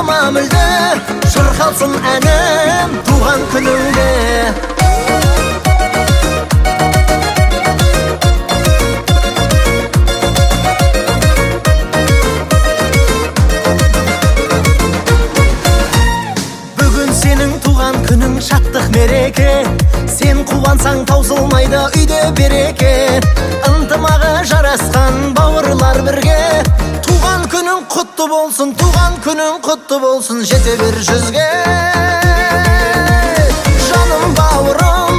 Ұмытпама мүлде, шырқалсын әнім туған күніңде. Бүгін сенің туған күнің шаттық мереке, сен қуансаң таусылмайды үйде береке. Ынтымағы жарасқан бауырлар бірге, туған күнің құтты болсын, туған күнің құтты болсын, жете бер жүзге. Жаным бауырым,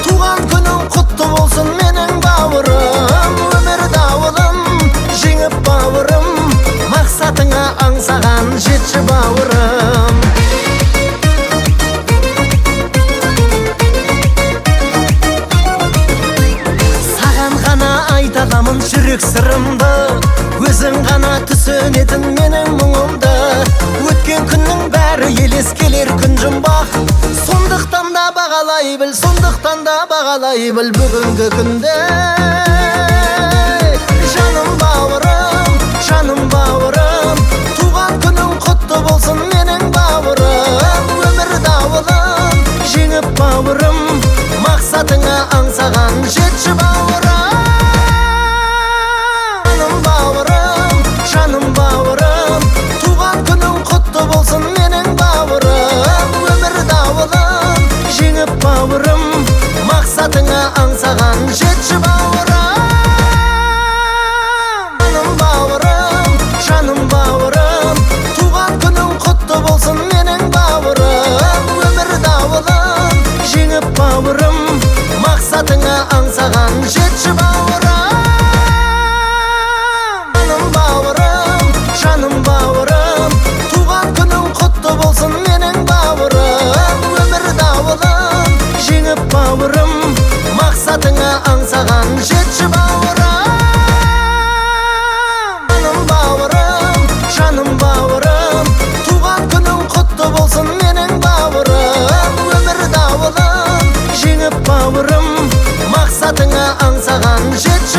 туған күнің құтты болсын менің бауырым. Өмір дауылын жеңіп бауырым, мақсатыңа аңсаған жетші бауырым. Айталамын жүрек сырымды, өзің ғана түсінетін менің мұңымды. Өткен күннің бәрі елес келер күн жұмбақ, сондықтан да бағалай біл бүгінгі күнде. Жаным бауырым, туған күнің құтты болсын менің бауырым. Өмір дауылын жеңіп бауырым, мақсатыңа аңсаған жетші бауырым. Жаным бауырым, туған күнің құтты болсын менің бауырым. Өмір дауылын жеңіп бауырым, мақсатыңа аңсаған жетші бауырым. Жаным бауырым, туған күнің құтты болсын менің бауырым. Өмір дауылын жеңіп бауырым, мақсатыңа аңсаған жетші бауырым. Жаным бауырым, туған күнің құтты болсын менің бауырым. Өмір дауылын жеңіп бауырым, мақсатыңа аңсаған жетші бауырым. Жаным бауырым, туған күнің құтты болсын менің бауырым. Өмір дауылын жеңіп бауырым, мақсатыңа аңсаған жетші